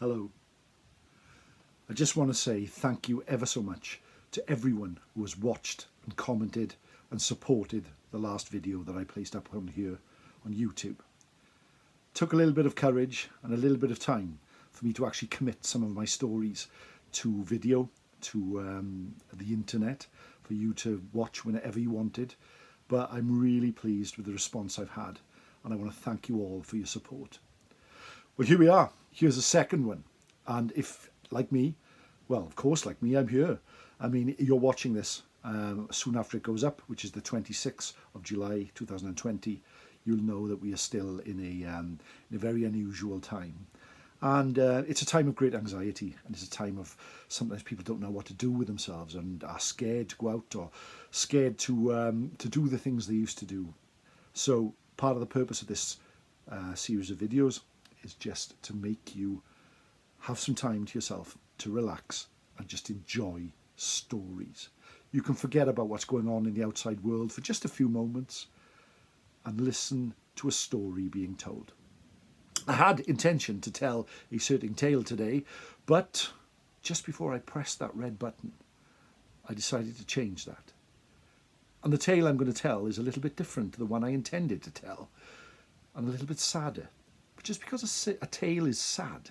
Hello. I just want to say thank you ever so much to everyone who has watched and commented and supported the last video that I placed up on here on YouTube. It took a little bit of courage and a little bit of time for me to actually commit some of my stories to video, to the internet, for you to watch whenever you wanted. But I'm really pleased with the response I've had, and I want to thank you all for your support. Well, here we are. Here's a second one. And if, like me, well, of course, like me, I'm here. I mean, you're watching this soon after it goes up, which is the 26th of July 2020. You'll know that we are still in a very unusual time. And it's a time of great anxiety, and it's a time of sometimes people don't know what to do with themselves and are scared to go out or scared to do the things they used to do. So part of the purpose of this series of videos is just to make you have some time to yourself to relax and just enjoy stories. You can forget about what's going on in the outside world for just a few moments and listen to a story being told. I had intention to tell a certain tale today, but just before I pressed that red button, I decided to change that. And the tale I'm going to tell is a little bit different to the one I intended to tell, and a little bit sadder. But just because a tale is sad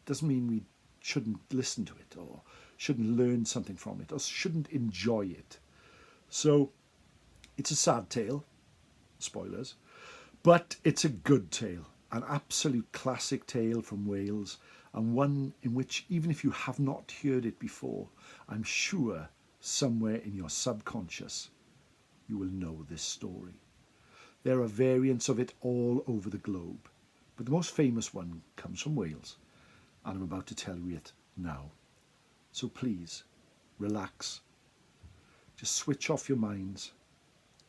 doesn't mean we shouldn't listen to it or shouldn't learn something from it or shouldn't enjoy it. So it's a sad tale, spoilers, but it's a good tale, an absolute classic tale from Wales, and one in which, even if you have not heard it before, I'm sure somewhere in your subconscious you will know this story. There are variants of it all over the globe, but the most famous one comes from Wales, and I'm about to tell you it now. So please, relax. Just switch off your minds,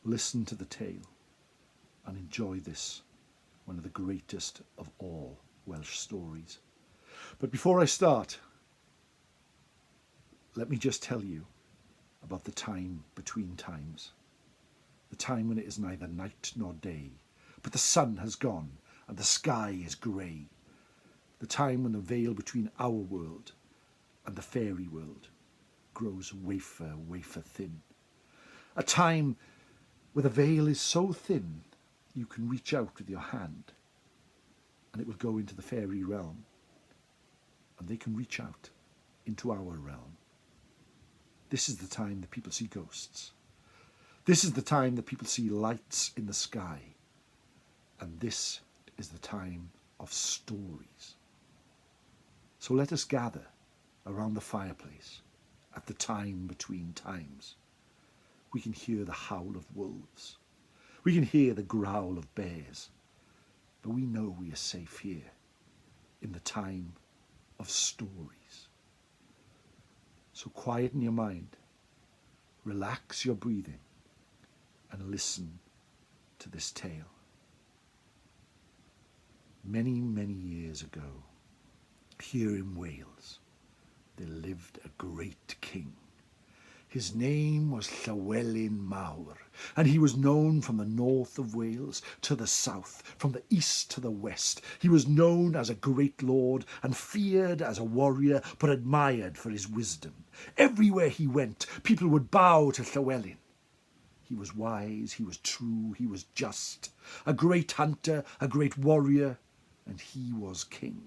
listen to the tale, and enjoy this, one of the greatest of all Welsh stories. But before I start, let me just tell you about the time between times. The time when it is neither night nor day, but the sun has gone and the sky is grey. The time when the veil between our world and the fairy world grows wafer thin. A time where the veil is so thin you can reach out with your hand and it will go into the fairy realm, and they can reach out into our realm. This is the time that people see ghosts. This is the time that people see lights in the sky. And this is the time of stories. So let us gather around the fireplace at the time between times. We can hear the howl of wolves. We can hear the growl of bears. But we know we are safe here in the time of stories. So quieten your mind, relax your breathing, and listen to this tale. Many, many years ago, here in Wales, there lived a great king. His name was Llywelyn Mawr, and he was known from the north of Wales to the south, from the east to the west. He was known as a great lord and feared as a warrior, but admired for his wisdom. Everywhere he went, people would bow to Llywelyn. He was wise, he was true, he was just, a great hunter, a great warrior, and he was king.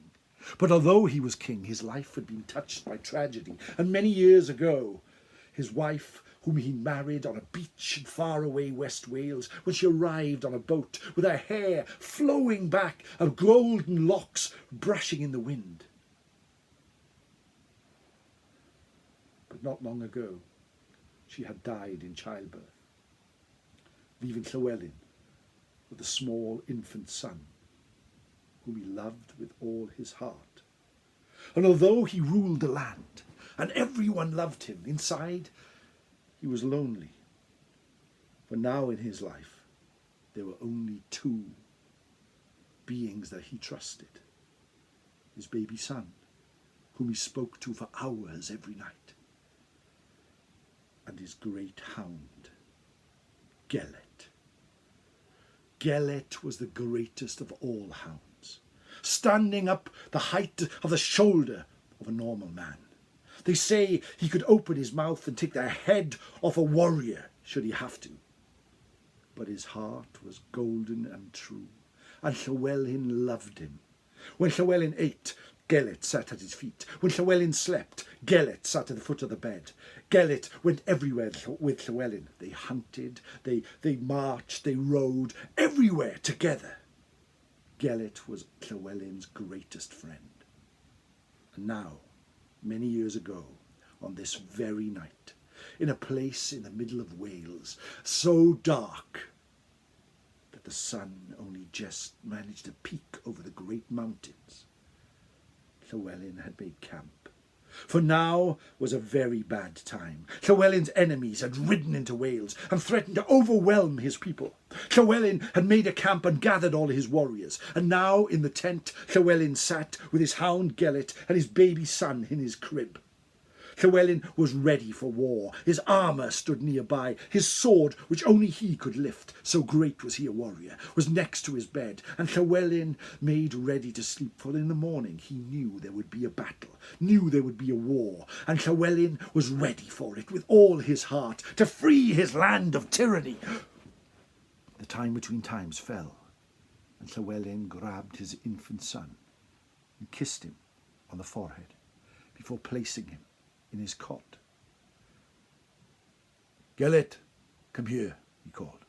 But although he was king, his life had been touched by tragedy, and many years ago, his wife, whom he married on a beach in faraway West Wales, when she arrived on a boat with her hair flowing back and golden locks brushing in the wind. But not long ago, she had died in childbirth, leaving Llywelyn with a small infant son, whom he loved with all his heart. And although he ruled the land, and everyone loved him, inside he was lonely. For now in his life, there were only two beings that he trusted. His baby son, whom he spoke to for hours every night, and his great hound, Gelert. Gelert was the greatest of all hounds. standing up the height of the shoulder of a normal man. They say he could open his mouth and take the head off a warrior should he have to. But his heart was golden and true, and Llywelyn loved him. When Llywelyn ate, Gelert sat at his feet. When Llywelyn slept, Gelert sat at the foot of the bed. Gelert went everywhere with Llywelyn. They hunted, they marched, they rode, everywhere together. Gelert was Llywelyn's greatest friend. And now, many years ago, on this very night, in a place in the middle of Wales, so dark that the sun only just managed to peek over the great mountains, Llywelyn had made camp. For now was a very bad time. Llywelyn's enemies had ridden into Wales and threatened to overwhelm his people. Llywelyn had made a camp and gathered all his warriors, and now in the tent Llywelyn sat with his hound Gelert and his baby son in his crib. Llywelyn was ready for war. His armour stood nearby. His sword, which only he could lift, so great was he a warrior, was next to his bed, and Llywelyn made ready to sleep, for in the morning he knew there would be a battle, knew there would be a war, and Llywelyn was ready for it with all his heart, to free his land of tyranny. The time between times fell, and Llywelyn grabbed his infant son and kissed him on the forehead before placing him in his cot. "Gelert, come here," he called,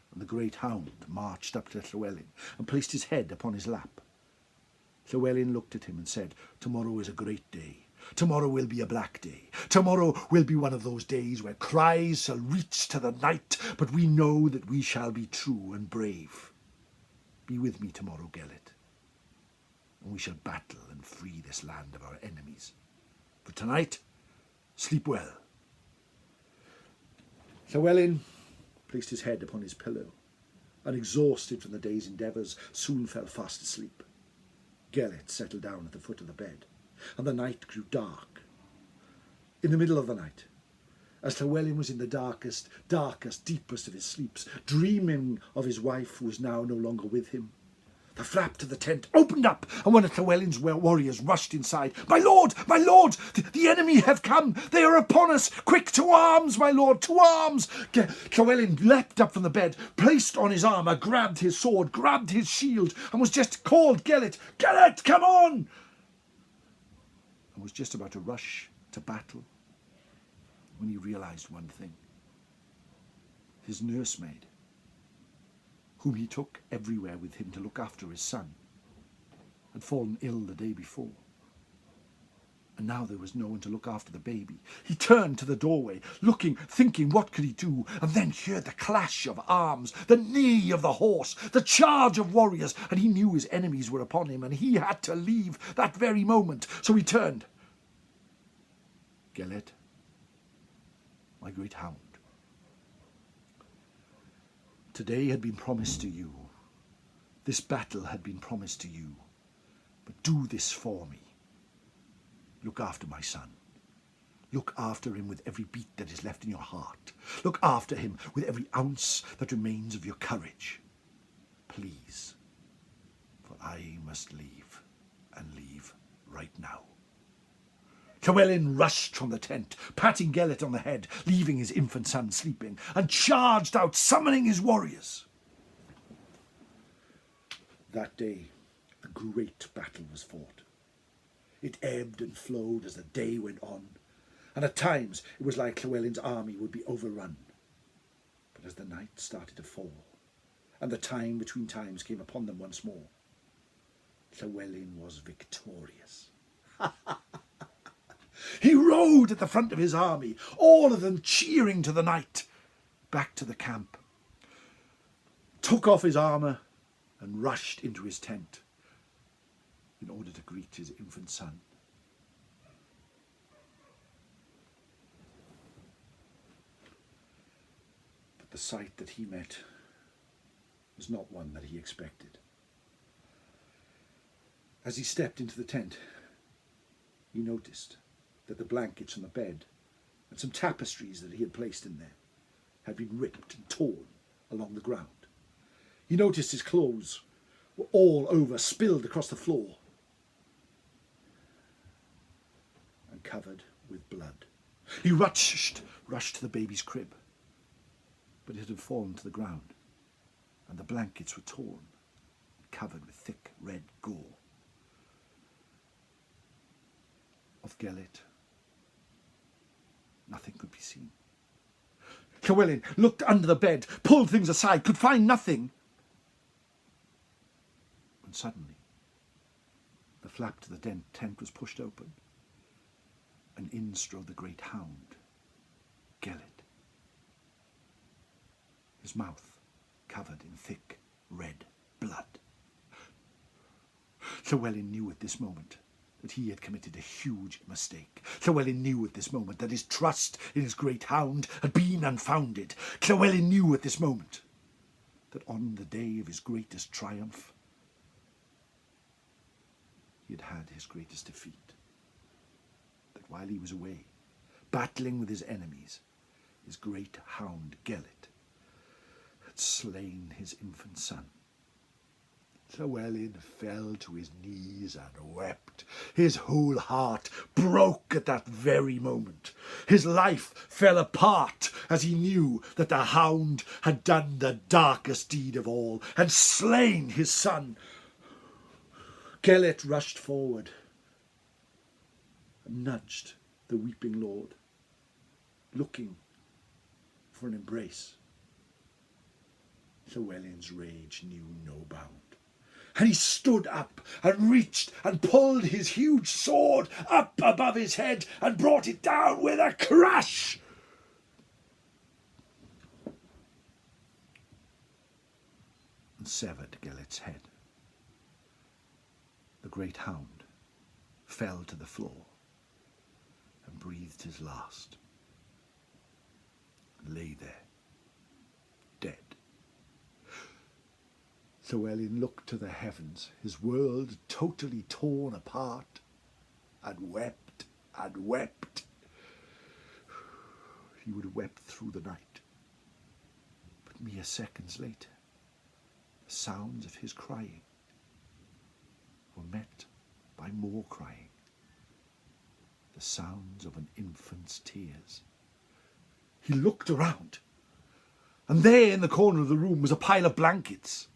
and the great hound marched up to Llywelyn and placed his head upon his lap. Llywelyn looked at him and said, "Tomorrow is a great day. Tomorrow will be a black day. Tomorrow will be one of those days where cries shall reach to the night, but we know that we shall be true and brave. Be with me tomorrow, Gelert, and we shall battle and free this land of our enemies. For tonight, sleep well." Llywelyn placed his head upon his pillow, and exhausted from the day's endeavours, soon fell fast asleep. Gelert settled down at the foot of the bed, and the night grew dark. In the middle of the night, as Llywelyn was in the darkest, deepest of his sleeps, dreaming of his wife who was now no longer with him, the flap to the tent opened up, and one of Llywelyn's warriors rushed inside. My lord! The enemy have come! They are upon us! Quick, to arms, my lord, to arms!" Llywelyn leapt up from the bed, placed on his armour, grabbed his sword, grabbed his shield, and was just called Gelert, "Gelert, come on!" and was just about to rush to battle when he realised one thing. His nursemaid, whom he took everywhere with him to look after his son, had fallen ill the day before. And now there was no one to look after the baby. He turned to the doorway, looking, thinking, what could he do? And then heard the clash of arms, the neigh of the horse, the charge of warriors, and he knew his enemies were upon him, and he had to leave that very moment. So he turned. "Gelert, my great hound, today had been promised to you. This battle had been promised to you. But do this for me. Look after my son. Look after him with every beat that is left in your heart. Look after him with every ounce that remains of your courage. Please, for I must leave, and leave right now." Llywelyn rushed from the tent, patting Gelert on the head, leaving his infant son sleeping, and charged out, summoning his warriors. That day, a great battle was fought. It ebbed and flowed as the day went on, and at times it was like Llywelyn's army would be overrun. But as the night started to fall, and the time between times came upon them once more, Llywelyn was victorious. He rode at the front of his army, all of them cheering to the night, back to the camp, took off his armour and rushed into his tent in order to greet his infant son. But the sight that he met was not one that he expected. As he stepped into the tent, he noticed that the blankets on the bed and some tapestries that he had placed in there had been ripped and torn along the ground. He noticed his clothes were all over, spilled across the floor and covered with blood. He rushed to the baby's crib, but it had fallen to the ground, and the blankets were torn, covered with thick red gore. Of Gelert, nothing could be seen. Llewellyn looked under the bed, pulled things aside, could find nothing. And suddenly, the flap to the tent was pushed open, and in strode the great hound, Gelert, his mouth covered in thick red blood. Llewellyn knew at this moment that he had committed a huge mistake. Llewellyn knew at this moment that his trust in his great hound had been unfounded. Llewellyn knew at this moment that on the day of his greatest triumph, he had had his greatest defeat. That while he was away, battling with his enemies, his great hound Gelert had slain his infant son. Llewellyn fell to his knees and wept. His whole heart broke at that very moment. His life fell apart as he knew that the hound had done the darkest deed of all and slain his son. Gelert rushed forward and nudged the weeping lord, looking for an embrace. Llewellyn's rage knew no bound. And he stood up and reached and pulled his huge sword up above his head and brought it down with a crash. And severed Gelert's head. The great hound fell to the floor and breathed his last, and lay there, dead. Llewellyn looked to the heavens, his world totally torn apart, and wept and wept. He would have wept through the night, but mere seconds later, the sounds of his crying were met by more crying, the sounds of an infant's tears. He looked around, and there in the corner of the room was a pile of blankets.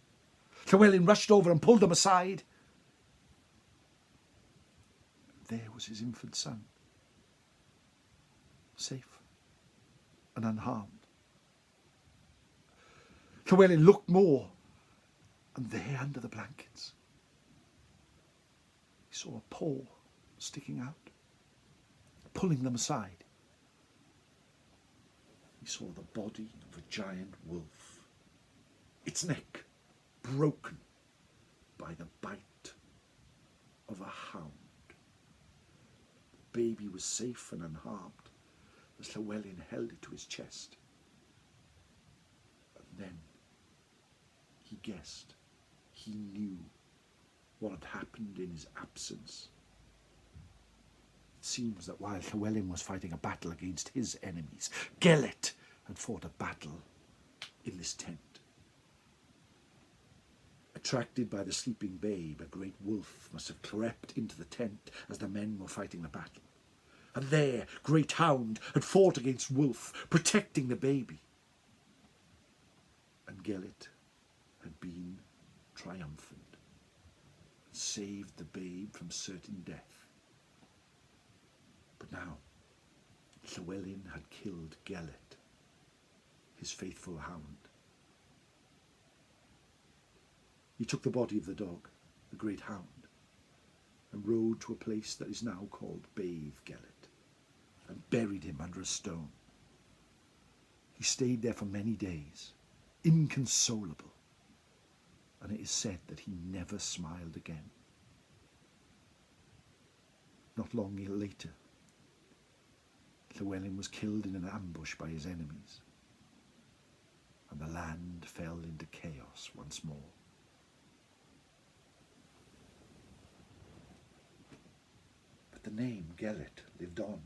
Llewellyn rushed over and pulled them aside. There was his infant son, safe and unharmed. Llewellyn looked more, and there under the blankets, he saw a paw sticking out, pulling them aside. He saw the body of a giant wolf, its neck broken by the bite of a hound. The baby was safe and unharmed as Llewellyn held it to his chest. And then he guessed, he knew what had happened in his absence. It seems that while Llewellyn was fighting a battle against his enemies, Gelert had fought a battle in this tent. Attracted by the sleeping babe, a great wolf must have crept into the tent as the men were fighting the battle. And there, great hound had fought against wolf, protecting the baby. And Gelert had been triumphant, and saved the babe from certain death. But now, Llewellyn had killed Gelert, his faithful hound. He took the body of the dog, the great hound, and rode to a place that is now called Gelert, and buried him under a stone. He stayed there for many days, inconsolable, and it is said that he never smiled again. Not long later, Llewellyn was killed in an ambush by his enemies, and the land fell into chaos once more. The name Gelert lived on,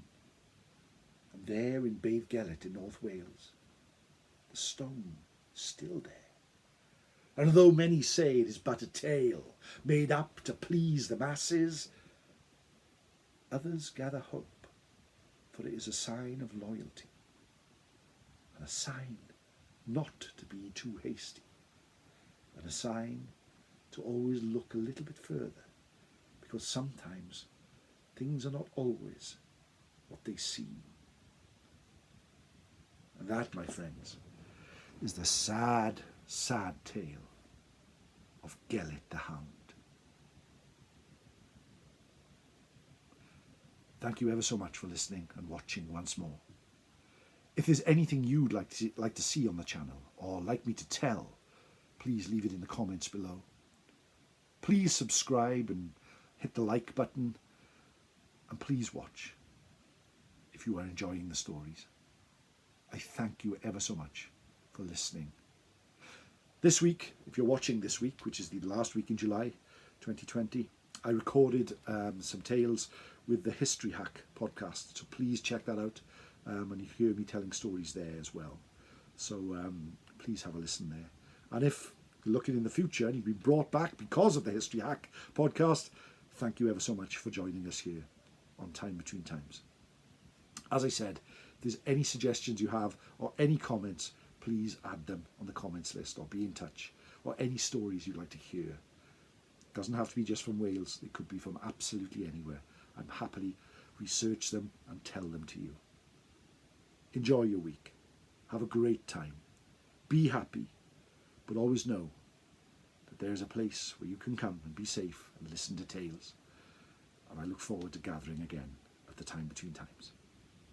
and there in Gelert in North Wales, the stone is still there, And though many say it is but a tale made up to please the masses, others gather hope, for it is a sign of loyalty, and a sign not to be too hasty, and a sign to always look a little bit further, because sometimes things are not always what they seem. And that, my friends, is the sad, sad tale of Gelert the Hound. Thank you ever so much for listening and watching once more. If there's anything you'd like to see on the channel, or like me to tell, please leave it in the comments below. Please subscribe and hit the like button, and please watch if you are enjoying the stories. I thank you ever so much for listening. This week, if you're watching this week, which is the last week in July 2020, I recorded some tales with the History Hack podcast, so please check that out, and you hear me telling stories there as well. So please have a listen there. And if you're looking in the future and you've been brought back because of the History Hack podcast, thank you ever so much for joining us here on Time Between Times. As I said, if there's any suggestions you have or any comments, please add them on the comments list, or be in touch, or any stories you'd like to hear. It doesn't have to be just from Wales, it could be from absolutely anywhere. I'm happily research them and tell them to you. Enjoy your week. Have a great time. Be happy, but always know that there is a place where you can come and be safe and listen to tales. And I look forward to gathering again at the Time Between Times.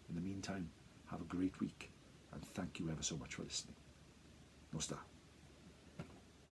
In the meantime, have a great week, and thank you ever so much for listening. No star.